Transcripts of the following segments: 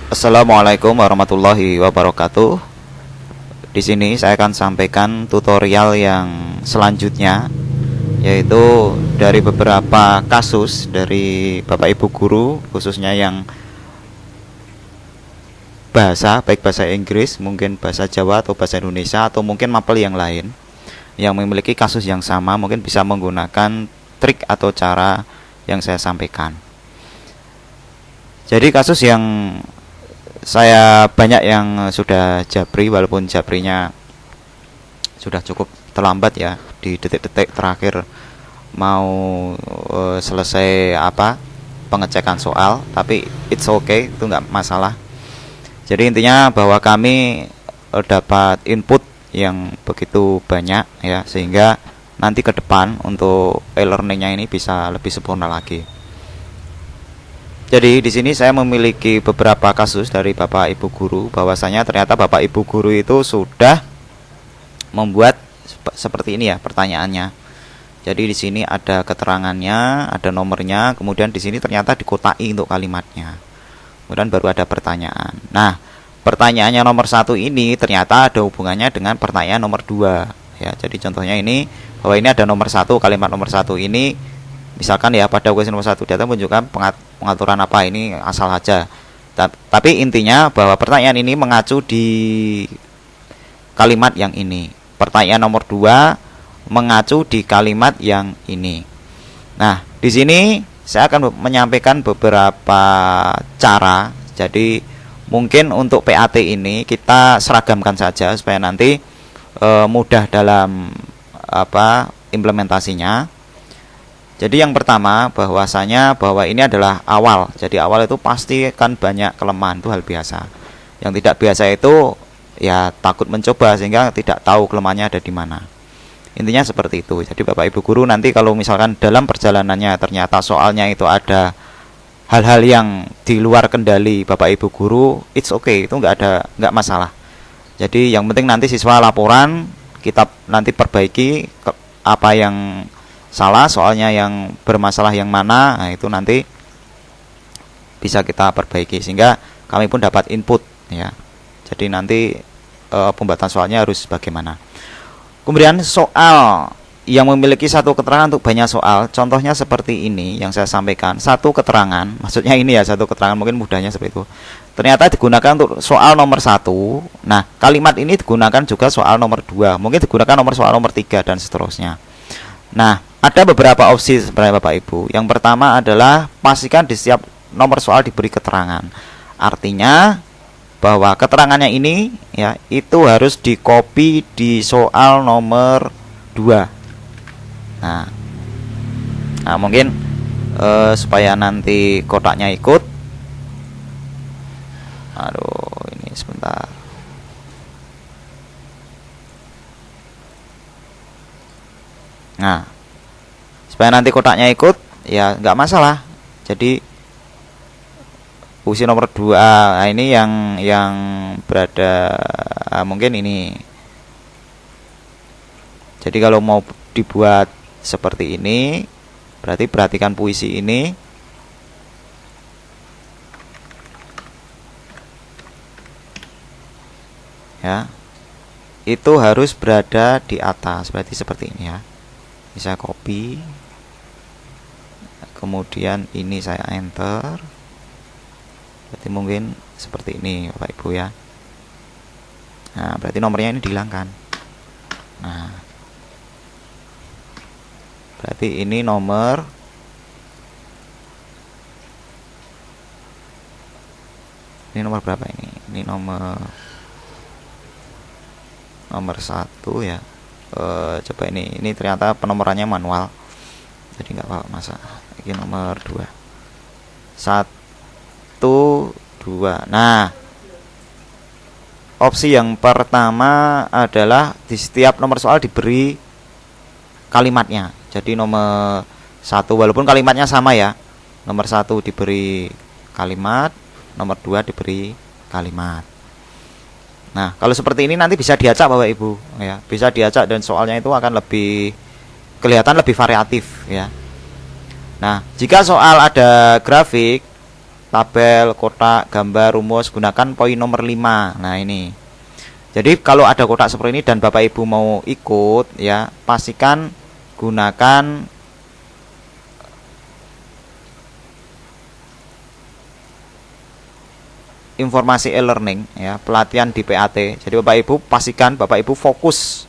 Assalamualaikum warahmatullahi wabarakatuh. Di sini saya akan sampaikan tutorial yang selanjutnya, yaitu dari beberapa kasus dari Bapak Ibu guru, khususnya yang bahasa, baik bahasa Inggris, mungkin bahasa Jawa atau bahasa Indonesia, atau mungkin mapel yang lain yang memiliki kasus yang sama, mungkin bisa menggunakan trik atau cara yang saya sampaikan. Jadi kasus yang saya banyak yang sudah japri, walaupun japrinya sudah cukup terlambat ya, di detik-detik terakhir mau selesai pengecekan soal, tapi it's okay, itu nggak masalah. Jadi intinya bahwa kami dapat input yang begitu banyak ya, sehingga nanti ke depan untuk e-learningnya ini bisa lebih sempurna lagi. Jadi di sini saya memiliki beberapa kasus dari Bapak Ibu guru, bahwasanya ternyata Bapak Ibu guru itu sudah membuat seperti ini ya pertanyaannya. Jadi di sini ada keterangannya, ada nomornya, kemudian di sini ternyata dikotai untuk kalimatnya. Kemudian baru ada pertanyaan. Nah, pertanyaannya nomor 1 ini ternyata ada hubungannya dengan pertanyaan nomor 2 ya. Jadi contohnya ini, bahwa ini ada nomor 1, kalimat nomor 1 ini misalkan ya, pada kuesioner nomor 1 data menunjukkan pengaturan apa, ini asal saja. Tapi intinya bahwa pertanyaan ini mengacu di kalimat yang ini. Pertanyaan nomor 2 mengacu di kalimat yang ini. Nah, di sini saya akan menyampaikan beberapa cara. Jadi mungkin untuk PAT ini kita seragamkan saja supaya nanti mudah dalam implementasinya. Jadi yang pertama, bahwasanya bahwa ini adalah awal. Jadi awal itu pasti kan banyak kelemahan, itu hal biasa. Yang tidak biasa itu ya takut mencoba sehingga tidak tahu kelemahannya ada di mana. Intinya seperti itu. Jadi Bapak Ibu guru nanti kalau misalkan dalam perjalanannya ternyata soalnya itu ada hal-hal yang di luar kendali Bapak Ibu guru, it's okay, itu nggak masalah. Jadi yang penting nanti siswa laporan, kita nanti perbaiki apa yang salah, soalnya yang bermasalah yang mana, nah itu nanti bisa kita perbaiki sehingga kami pun dapat input ya. Jadi nanti pembuatan soalnya harus bagaimana. Kemudian soal yang memiliki satu keterangan untuk banyak soal, contohnya seperti ini yang saya sampaikan, satu keterangan, maksudnya ini ya, satu keterangan, mungkin mudahnya seperti itu. Ternyata digunakan untuk soal nomor 1. Nah, kalimat ini digunakan juga soal nomor 2, mungkin digunakan soal nomor 3 dan seterusnya. Nah, ada beberapa opsi sebenarnya Bapak Ibu. Yang pertama adalah pastikan di setiap nomor soal diberi keterangan. Artinya bahwa keterangannya ini ya itu harus dikopi di soal nomor 2. Nah mungkin supaya nanti kotaknya ikut. Aduh, ini sebentar. Nah, supaya nanti kotaknya ikut ya nggak masalah. Jadi fungsi nomor 2, nah ini yang berada mungkin ini. Jadi kalau mau dibuat seperti ini, berarti perhatikan puisi ini. Ya. Itu harus berada di atas, berarti seperti ini ya. Bisa copy, kemudian ini saya enter, berarti mungkin seperti ini Bapak Ibu ya. Nah, berarti nomornya ini dihilangkan. Nah, berarti ini nomor berapa ini? Ini nomor 1 ya. Coba ini ternyata penomorannya manual, jadi nggak apa-apa, masa ini nomor 2 1 2. Nah, opsi yang pertama adalah di setiap nomor soal diberi kalimatnya. Jadi nomor 1 walaupun kalimatnya sama ya, nomor 1 diberi kalimat, nomor 2 diberi kalimat. Nah, kalau seperti ini nanti bisa diacak Bapak Ibu ya, bisa diacak dan soalnya itu akan lebih kelihatan lebih variatif ya. Nah, jika soal ada grafik tabel, kotak, gambar, rumus, gunakan poin nomor 5. Nah, ini. Jadi kalau ada kotak seperti ini dan Bapak Ibu mau ikut ya, pastikan gunakan informasi e-learning ya, pelatihan di PAT. Jadi Bapak Ibu pastikan Bapak Ibu fokus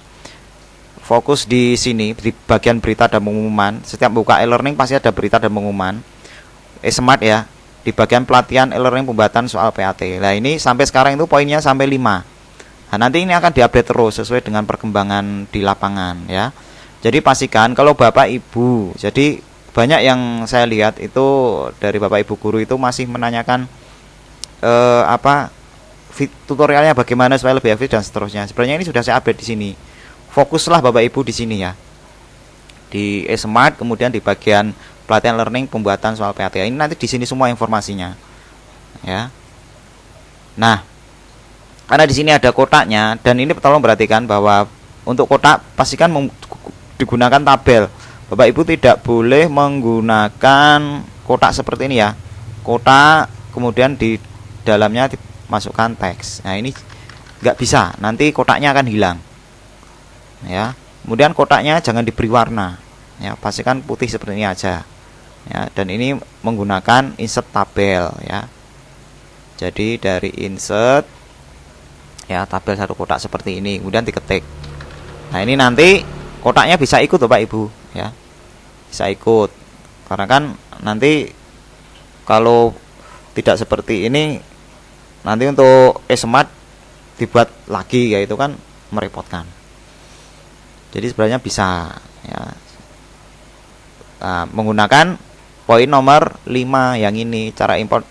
di sini di bagian berita dan pengumuman. Setiap buka e-learning pasti ada berita dan pengumuman. Smart ya, di bagian pelatihan e-learning pembuatan soal PAT. Nah, ini sampai sekarang itu poinnya sampai 5. Nah, nanti ini akan diupdate terus sesuai dengan perkembangan di lapangan ya. Jadi pastikan kalau Bapak Ibu, jadi banyak yang saya lihat itu dari Bapak Ibu guru itu masih menanyakan tutorialnya bagaimana supaya lebih efisien dan seterusnya. Sebenarnya ini sudah saya update di sini. Fokuslah Bapak Ibu di sini ya. Di e-smart, kemudian di bagian pelatihan learning pembuatan soal PAT. Ini nanti di sini semua informasinya. Ya. Nah, karena di sini ada kotaknya dan ini tolong perhatikan bahwa untuk kotak pastikan digunakan tabel. Bapak Ibu tidak boleh menggunakan kotak seperti ini ya. Kotak kemudian di dalamnya dimasukkan teks. Nah, ini nggak bisa, nanti kotaknya akan hilang ya. Kemudian kotaknya jangan diberi warna ya, pastikan putih seperti ini aja ya. Dan ini menggunakan insert tabel ya. Jadi dari insert ya, tabel satu kotak seperti ini, kemudian diketik. Nah, ini nanti kotaknya bisa ikut Bapak Ibu ya, bisa ikut, karena kan nanti kalau tidak seperti ini nanti untuk e-smart dibuat lagi ya, itu kan merepotkan. Jadi sebenarnya bisa ya, menggunakan poin nomor 5 yang ini, cara import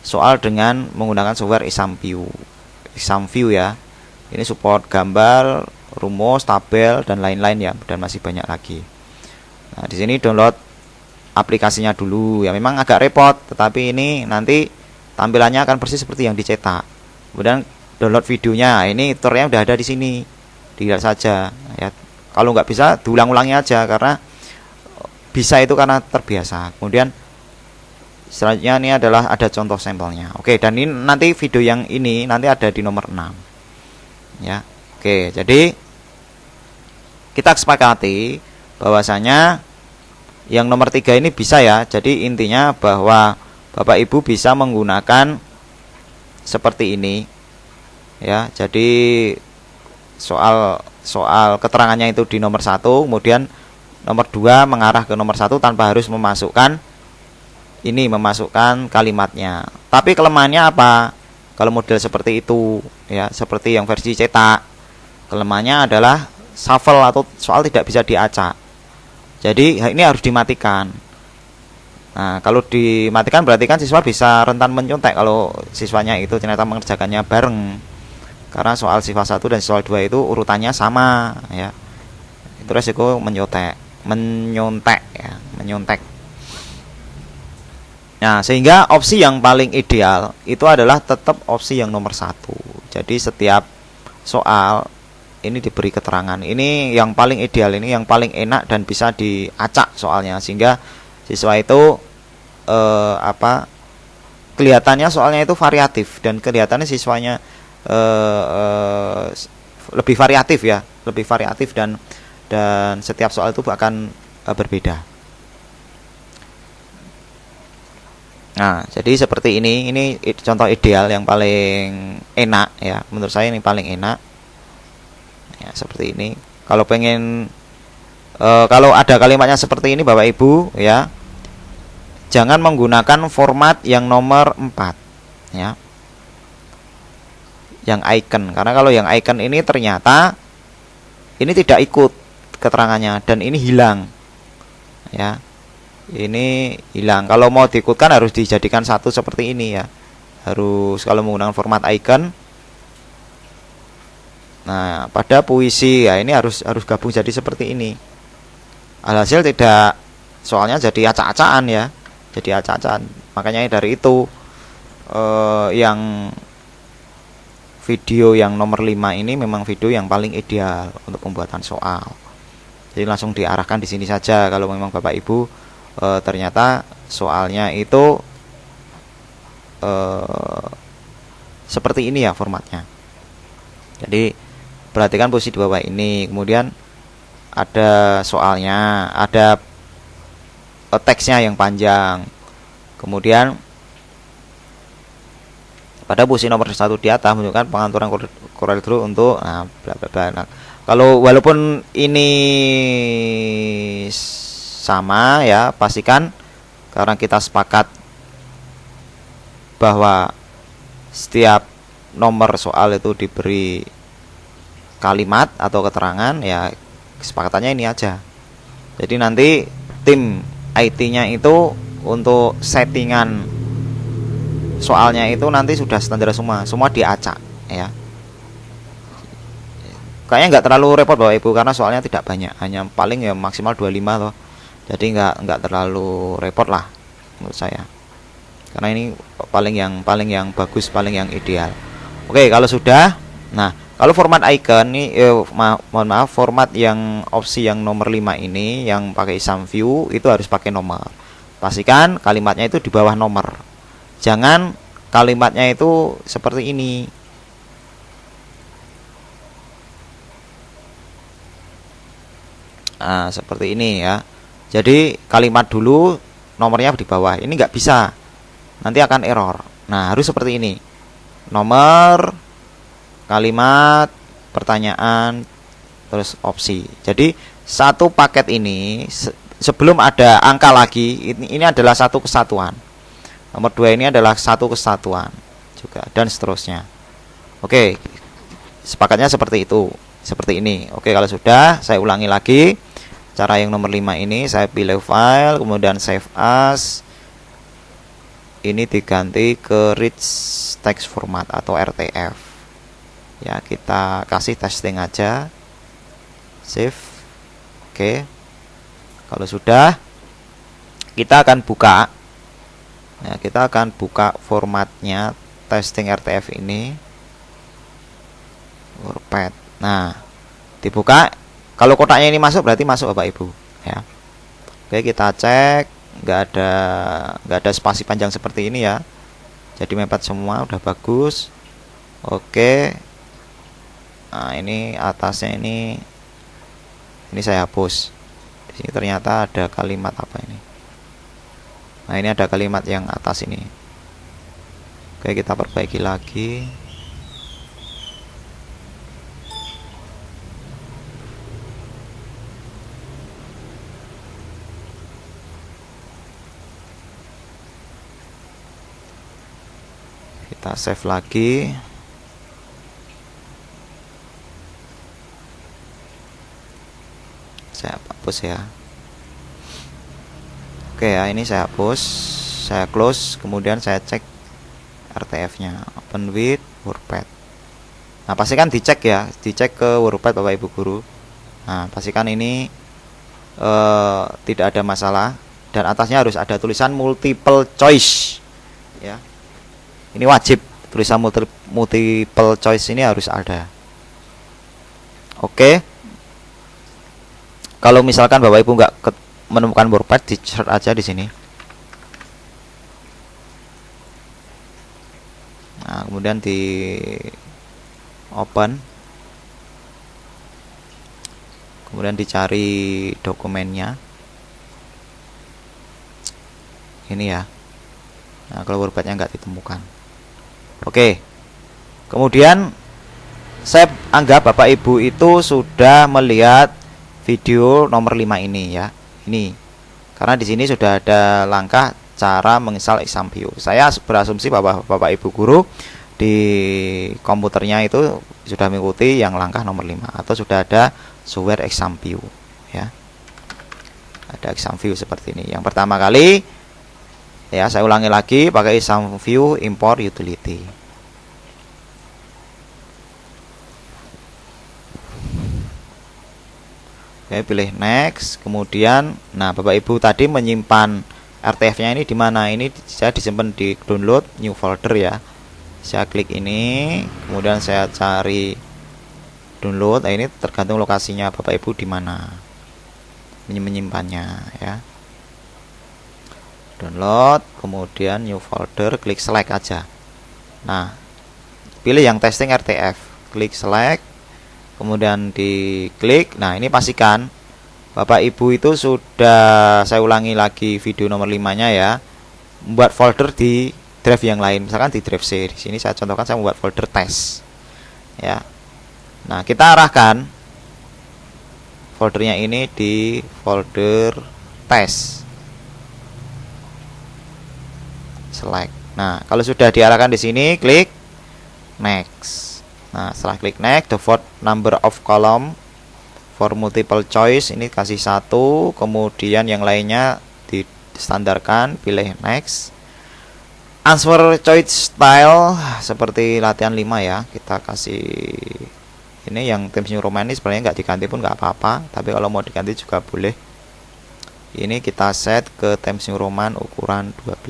soal dengan menggunakan software ExamView ya. Ini support gambar, rumus, tabel dan lain-lain ya, dan masih banyak lagi. Nah, di sini download aplikasinya dulu ya, memang agak repot, tetapi ini nanti tampilannya akan persis seperti yang dicetak. Kemudian download videonya, ini tutorialnya udah ada di sini, dilihat saja ya. Kalau nggak bisa diulang-ulangi aja, karena bisa itu karena terbiasa. Kemudian selanjutnya ini adalah ada contoh sampelnya. Oke, dan ini nanti video yang ini nanti ada di nomor 6 ya. Oke, jadi kita sepakati bahwasanya yang nomor 3 ini bisa ya. Jadi intinya bahwa Bapak Ibu bisa menggunakan seperti ini ya. Jadi soal keterangannya itu di nomor 1, kemudian nomor 2 mengarah ke nomor 1 tanpa harus memasukkan kalimatnya. Tapi kelemahannya apa? Kalau model seperti itu ya, seperti yang versi cetak, kelemahannya adalah shuffle atau soal tidak bisa diacak. Jadi ini harus dimatikan. Nah, kalau dimatikan berarti kan siswa bisa rentan menyontek kalau siswanya itu ternyata mengerjakannya bareng. Karena soal siswa 1 dan siswa 2 itu urutannya sama ya. Itu resiko menyontek ya, menyontek. Nah, sehingga opsi yang paling ideal itu adalah tetap opsi yang nomor 1. Jadi setiap soal ini diberi keterangan. Ini yang paling ideal, ini yang paling enak dan bisa diacak soalnya, sehingga siswa itu kelihatannya soalnya itu variatif dan kelihatannya siswanya lebih variatif ya, lebih variatif dan setiap soal itu akan berbeda. Nah, jadi seperti ini contoh ideal yang paling enak ya, menurut saya ini paling enak ya, seperti ini. Kalau pengen kalau ada kalimatnya seperti ini Bapak Ibu ya, jangan menggunakan format yang nomor 4 ya, yang icon, karena kalau yang icon ini ternyata ini tidak ikut keterangannya dan ini hilang ya, ini hilang. Kalau mau diikutkan harus dijadikan satu seperti ini ya, harus kalau menggunakan format icon. Nah, pada puisi ya ini harus gabung jadi seperti ini. Alhasil tidak, soalnya jadi acak-acakan ya, jadi acak-acakan. Makanya dari itu yang video yang nomor 5 ini memang video yang paling ideal untuk pembuatan soal. Jadi langsung diarahkan di sini saja kalau memang Bapak Ibu ternyata soalnya itu seperti ini ya formatnya. Jadi perhatikan posisi di bawah ini, kemudian ada soalnya, ada teksnya yang panjang, kemudian pada posisi nomor 1 di atas menunjukkan pengaturan Corel Draw untuk bla bla bla. Nah, kalau walaupun ini sama ya, pastikan karena kita sepakat bahwa setiap nomor soal itu diberi kalimat atau keterangan, ya kesepakatannya ini aja. Jadi nanti tim IT-nya itu untuk settingan soalnya itu nanti sudah standar semua diacak ya. Kayaknya nggak terlalu repot Bapak Ibu karena soalnya tidak banyak, hanya paling ya maksimal 25 loh. Jadi nggak terlalu repot lah menurut saya. Karena ini paling yang bagus, paling yang ideal. Oke, kalau sudah, nah kalau format icon ini mohon maaf, format yang opsi yang nomor 5 ini yang pakai Isam View itu harus pakai nomor. Pastikan kalimatnya itu di bawah nomor. Jangan kalimatnya itu seperti ini. Nah, seperti ini ya. Jadi kalimat dulu, nomornya di bawah. Ini nggak bisa. Nanti akan error. Nah, harus seperti ini. Nomor, kalimat, pertanyaan, terus opsi. Jadi satu paket ini sebelum ada angka lagi, ini adalah satu kesatuan. Nomor 2 ini adalah satu kesatuan juga, dan seterusnya. Oke, sepakatnya seperti itu, seperti ini. Oke, kalau sudah, saya ulangi lagi. Cara yang nomor 5 ini, saya pilih file, kemudian save as. Ini diganti ke rich text format atau RTF. Ya, kita kasih testing aja. Save. Oke. Kalau sudah, kita akan buka. Ya, kita akan buka formatnya testing RTF ini. WordPad. Nah, dibuka. Kalau kotaknya ini masuk berarti masuk Bapak Ibu. Ya. Oke, kita cek. Nggak ada spasi panjang seperti ini ya. Jadi mepet semua, udah bagus. Oke. Nah, ini atasnya ini saya hapus. Di sini ternyata ada kalimat apa ini? Nah, ini ada kalimat yang atas ini. Oke, kita perbaiki lagi. Kita save lagi. Saya hapus ya. Oke ya, ini saya hapus, saya close, kemudian saya cek RTF-nya, open with WordPad. Nah, pastikan dicek ya, dicek ke WordPad Bapak Ibu guru. Nah, pastikan ini tidak ada masalah, dan atasnya harus ada tulisan multiple choice ya. Ini wajib, tulisan multiple choice ini harus ada. Oke. Kalau misalkan Bapak Ibu nggak menemukan WordPad, di search aja di sini. Nah, kemudian di open, kemudian dicari dokumennya. Ini ya. Nah, kalau WordPadnya nggak ditemukan. Oke. Kemudian saya anggap Bapak Ibu itu sudah melihat video nomor 5 ini ya. Ini. Karena di sini sudah ada langkah cara menginstal Exam View. Saya berasumsi bahwa Bapak Ibu guru di komputernya itu sudah mengikuti yang langkah nomor 5 atau sudah ada software Exam View ya. Ada Exam View seperti ini. Yang pertama kali ya, saya ulangi lagi, pakai Exam View import utility. Oke, pilih next. Kemudian, nah Bapak Ibu tadi menyimpan RTF-nya ini di mana? Ini saya disimpan di download new folder ya. Saya klik ini, kemudian saya cari download. Nah, ini tergantung lokasinya Bapak Ibu di mana menyimpannya ya. download, kemudian new folder, klik select aja. Nah, pilih yang testing RTF, klik select, kemudian diklik. Nah, ini pastikan Bapak Ibu itu sudah, saya ulangi lagi video nomor 5 nya ya, membuat folder di drive yang lain, misalkan di drive C. Di sini saya contohkan saya membuat folder tes ya. Nah, kita arahkan foldernya ini di folder tes, select. Nah, kalau sudah diarahkan di sini, klik next. Nah, setelah klik next, default number of column for multiple choice ini kasih 1, kemudian yang lainnya distandarkan, pilih next. Answer choice style seperti latihan 5 ya, kita kasih ini. Yang Times New Roman ini sebenarnya nggak diganti pun nggak apa-apa, tapi kalau mau diganti juga boleh. Ini kita set ke Times New Roman ukuran 12.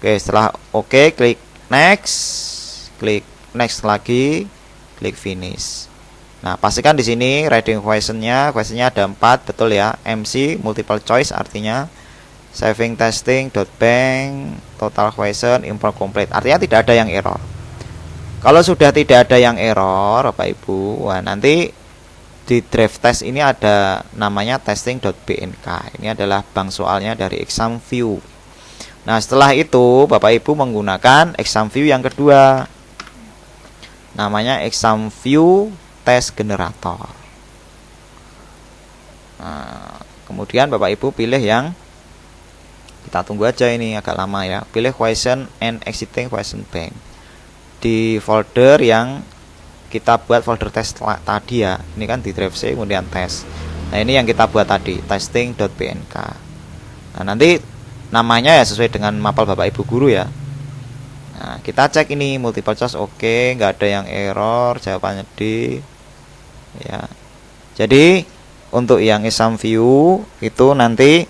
Oke, setelah oke, klik next lagi, klik finish. Nah, pastikan di sini reading questionnya ada 4, betul ya. MC multiple choice artinya saving testing .bank total question import complete, artinya tidak ada yang error. Kalau sudah tidak ada yang error Bapak Ibu, wah, nanti di drive test ini ada namanya testing.bnk. Ini adalah bank soalnya dari exam view. Nah, setelah itu Bapak Ibu menggunakan exam view yang kedua, namanya exam view test generator. Nah, kemudian Bapak Ibu pilih yang, kita tunggu aja ini agak lama ya, pilih question and existing question bank di folder yang kita buat, folder test tadi ya. Ini kan di drive C kemudian tes. Nah, ini yang kita buat tadi, testing.bnk. Nah, nanti namanya ya sesuai dengan mapel Bapak Ibu guru ya. Nah, kita cek ini multiple choice oke, nggak ada yang error, jawabannya D ya. Jadi untuk yang exam view itu nanti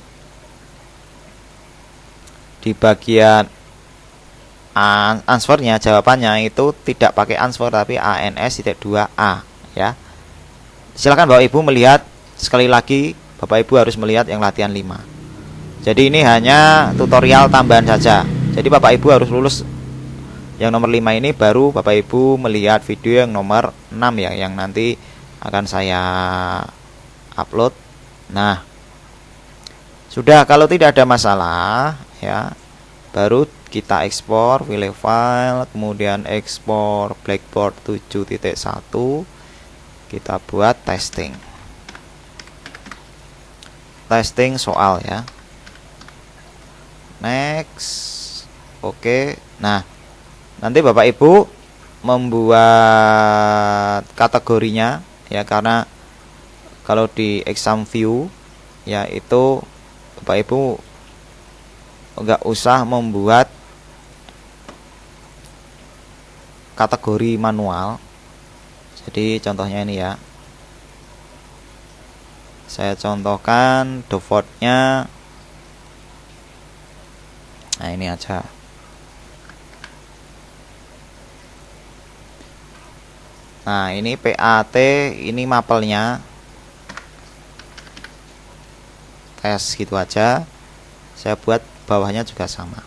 di bagian answernya, jawabannya itu tidak pakai answer tapi ans-2a ya. Silakan Bapak Ibu melihat sekali lagi, Bapak Ibu harus melihat yang latihan 5. Jadi ini hanya tutorial tambahan saja. Jadi Bapak Ibu harus lulus yang nomor 5 ini baru Bapak Ibu melihat video yang nomor 6 ya, yang nanti akan saya upload. Nah, sudah, kalau tidak ada masalah ya, baru kita ekspor, pilih file, kemudian ekspor Blackboard 7.1, kita buat testing soal ya. Next, oke. Nah, nanti Bapak Ibu membuat kategorinya ya, karena kalau di exam view ya itu Bapak Ibu enggak usah membuat kategori manual. Jadi contohnya ini ya, saya contohkan defaultnya. Nah, ini aja. Nah, ini PAT, ini mapelnya tes gitu aja. Saya buat bawahnya juga sama,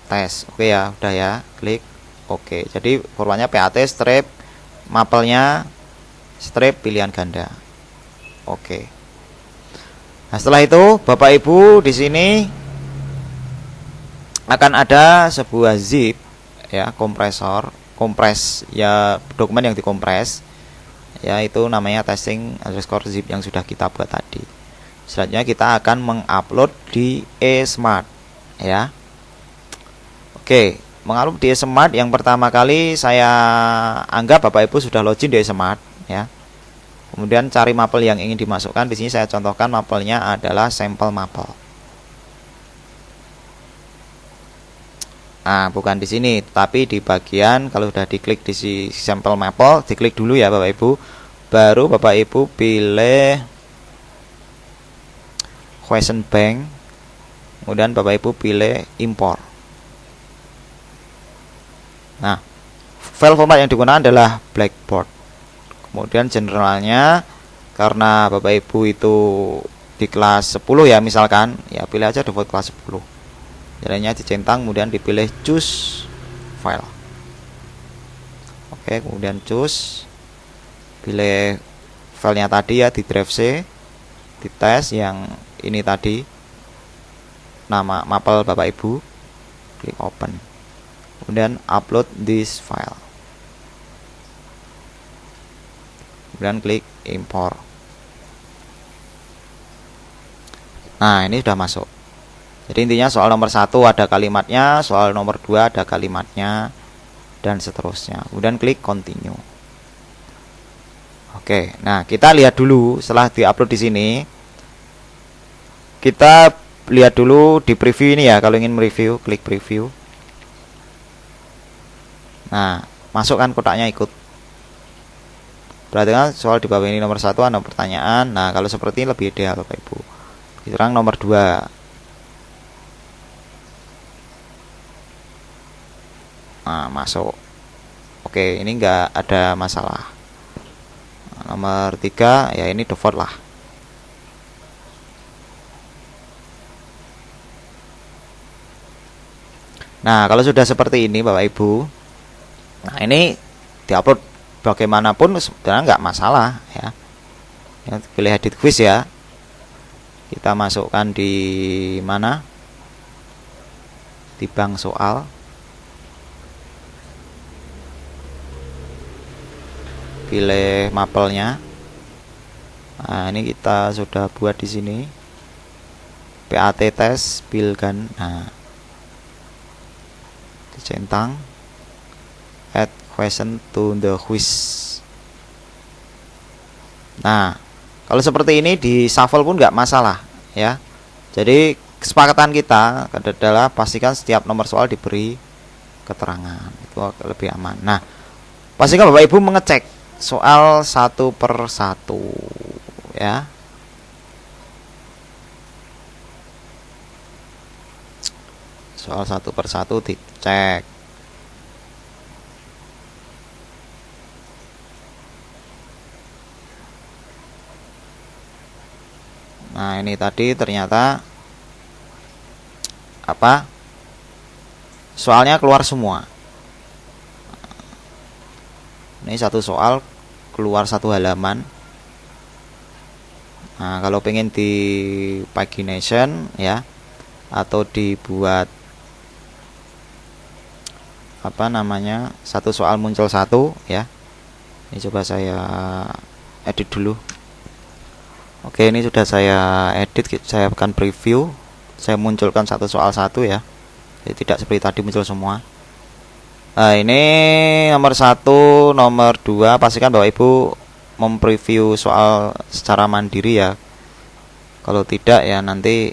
tes. Oke ya, udah ya, klik oke. Jadi formatnya PAT strip, mapelnya strip pilihan ganda. Oke. Nah, setelah itu Bapak Ibu di sini akan ada sebuah zip ya, kompres ya, dokumen yang dikompres ya, itu namanya testing_zip yang sudah kita buat tadi. Selanjutnya kita akan mengupload di eSmart ya. Oke, mengupload di eSmart yang pertama kali saya anggap Bapak Ibu sudah login di eSmart ya. Kemudian cari mapel yang ingin dimasukkan. Di sini saya contohkan mapelnya adalah sampel mapel. Nah, bukan di sini, tapi di bagian kalau sudah diklik di sampel mapel, diklik dulu ya Bapak Ibu. Baru Bapak Ibu pilih question bank. Kemudian Bapak Ibu pilih import. Nah, file format yang digunakan adalah Blackboard. Kemudian generalnya, karena Bapak Ibu itu di kelas 10 ya misalkan, ya pilih aja default kelas 10. Jalannya dicentang, kemudian dipilih choose file. Oke, kemudian choose, pilih filenya tadi ya di drive C, di tes yang ini tadi, nama mapel Bapak Ibu, klik open, kemudian upload this file, kemudian klik import. Nah, ini sudah masuk. Jadi intinya soal nomor 1 ada kalimatnya, soal nomor 2 ada kalimatnya, dan seterusnya. Kemudian klik continue. Oke, nah kita lihat dulu setelah diupload di sini. Kita lihat dulu di preview ini ya. Kalau ingin mereview, klik preview. Nah, masukkan kotaknya ikut. Perhatikan soal di bawah ini nomor 1 ada pertanyaan. Nah, kalau seperti ini lebih ideal Bapak Ibu. Sekarang nomor 2. Nah, masuk. Oke, ini enggak ada masalah. Nomor 3 ya ini default lah. Nah, kalau sudah seperti ini Bapak Ibu, nah ini diupload bagaimanapun sebenarnya nggak masalah ya. Pilih edit quiz ya. Kita masukkan di mana? Di bank soal. Pilih mapelnya. Nah, ini kita sudah buat di sini. PAT test pilkan. Nah, dicentang. Add question to the quiz. Nah, kalau seperti ini di shuffle pun nggak masalah ya. Jadi kesepakatan kita adalah pastikan setiap nomor soal diberi keterangan, itu lebih aman. Nah, pastikan Bapak Ibu mengecek soal satu per satu ya. Soal satu per satu dicek. Nah, ini tadi ternyata apa? Soalnya keluar semua. Ini satu soal keluar satu halaman. Nah, kalau pengen di pagination ya, atau dibuat apa namanya, satu soal muncul satu ya. Ini coba saya edit dulu. Oke, ini sudah saya edit. Saya akan preview. Saya munculkan satu soal satu ya. Jadi tidak seperti tadi muncul semua. Nah, ini nomor 1, nomor 2 pastikan Bapak Ibu mempreview soal secara mandiri ya. Kalau tidak ya nanti,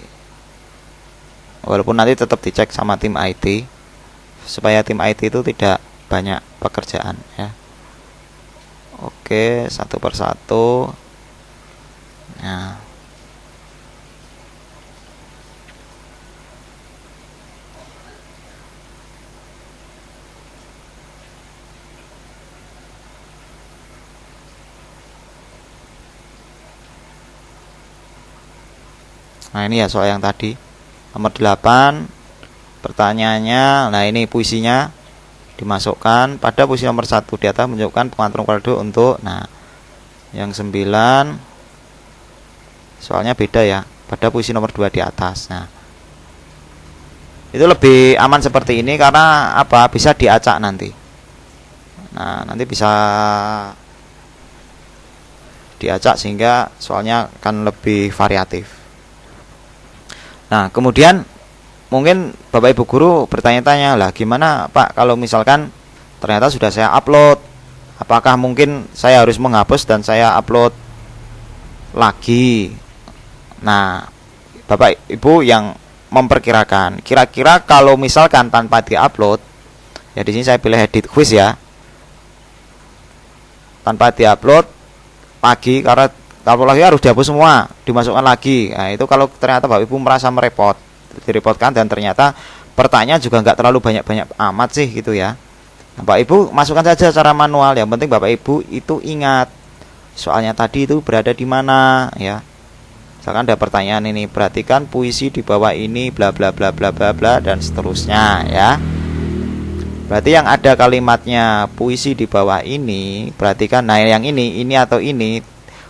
walaupun nanti tetap dicek sama tim IT supaya tim IT itu tidak banyak pekerjaan ya. Oke, satu per satu. Nah, nah ini ya soal yang tadi nomor 8 pertanyaannya. Nah, ini puisinya dimasukkan pada puisi nomor 1 di atas menunjukkan pengantar kode untuk. Nah, yang 9 soalnya beda ya pada puisi nomor 2 di atas. Nah, itu lebih aman seperti ini karena apa? Bisa diacak nanti. Nah, nanti bisa diacak sehingga soalnya akan lebih variatif. Nah, kemudian mungkin Bapak Ibu guru bertanya-tanya, lah gimana Pak kalau misalkan ternyata sudah saya upload, apakah mungkin saya harus menghapus dan saya upload lagi? Nah, Bapak Ibu yang memperkirakan kira-kira kalau misalkan tanpa diupload, ya di sini saya pilih edit quiz ya, tanpa diupload lagi, karena kalau lagi harus dihapus semua, dimasukkan lagi. Nah, itu kalau ternyata Bapak Ibu merasa direpotkan dan ternyata pertanyaan juga nggak terlalu banyak-banyak amat sih gitu ya. Nah, Bapak Ibu masukkan saja secara manual. Yang penting Bapak Ibu itu ingat soalnya tadi itu berada di mana ya. Misalkan ada pertanyaan ini, perhatikan puisi di bawah ini bla bla bla bla bla bla dan seterusnya ya. Berarti yang ada kalimatnya puisi di bawah ini, perhatikan, nah yang ini atau ini,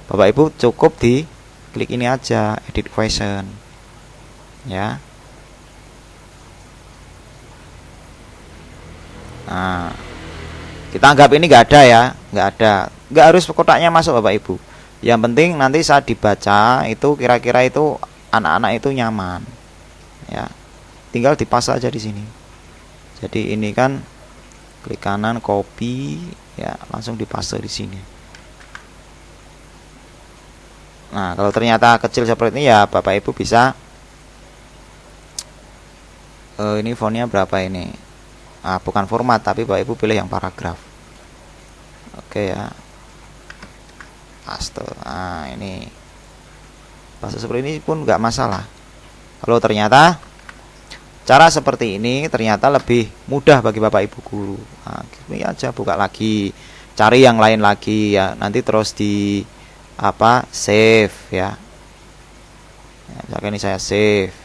Bapak Ibu cukup di klik ini aja, edit question ya. Nah, kita anggap ini nggak ada ya, nggak harus kotaknya masuk Bapak Ibu. Yang penting nanti saat dibaca itu kira-kira itu anak-anak itu nyaman ya. Tinggal dipas aja di sini. Jadi ini kan klik kanan copy ya, langsung dipaste di sini. Nah, kalau ternyata kecil seperti ini ya Bapak Ibu bisa ini fontnya berapa ini? Bukan format tapi Bapak Ibu pilih yang paragraf. Oke ya. Paste. Nah, ini paste seperti ini pun nggak masalah. Kalau ternyata cara seperti ini ternyata lebih mudah bagi Bapak Ibu guru. Nah, ini aja buka lagi, cari yang lain lagi ya. Nanti terus di save ya. Misalkan ini saya save.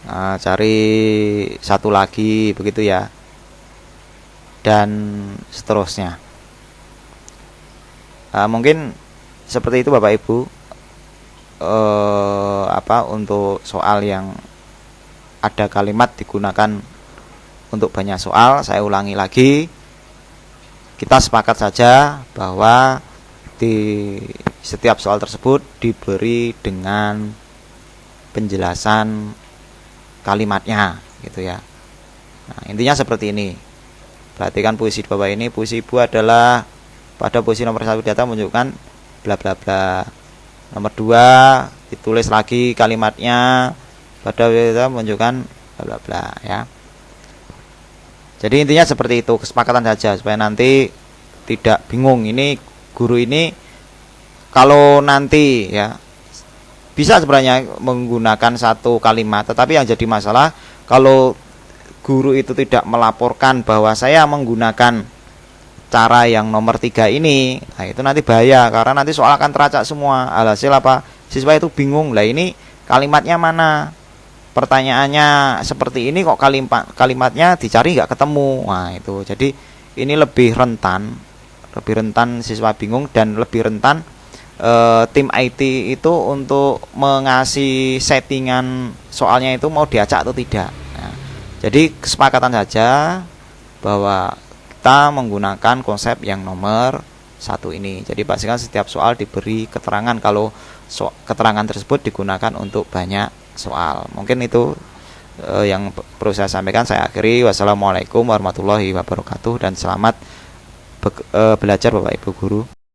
Nah, cari satu lagi begitu ya. Dan seterusnya. Mungkin seperti itu Bapak Ibu. Untuk soal yang ada kalimat digunakan untuk banyak soal, saya ulangi lagi. Kita sepakat saja bahwa di setiap soal tersebut diberi dengan penjelasan kalimatnya gitu ya. Nah, intinya seperti ini. Perhatikan puisi di bawah ini, puisi Ibu adalah pada puisi nomor 1 data menunjukkan bla bla bla. Nomor 2 ditulis lagi kalimatnya, pada data menunjukkan bla bla bla ya. Jadi intinya seperti itu, kesepakatan saja supaya nanti tidak bingung. Ini guru ini kalau nanti ya bisa sebenarnya menggunakan satu kalimat, tetapi yang jadi masalah kalau guru itu tidak melaporkan bahwa saya menggunakan cara yang nomor 3 ini, nah itu nanti bahaya karena nanti soal akan teracak semua. Alhasil apa? Siswa itu bingung, lah ini kalimatnya mana? Pertanyaannya seperti ini kok kalimatnya dicari nggak ketemu. Nah itu, jadi ini lebih rentan siswa bingung dan lebih rentan tim IT itu untuk mengasih settingan soalnya itu mau diacak atau tidak. Jadi kesepakatan saja bahwa kita menggunakan konsep yang nomor 1 ini. Jadi pastikan setiap soal diberi keterangan kalau keterangan tersebut digunakan untuk banyak soal. Mungkin itu yang perlu saya sampaikan. Saya akhiri. Wassalamualaikum warahmatullahi wabarakatuh dan selamat belajar Bapak Ibu guru.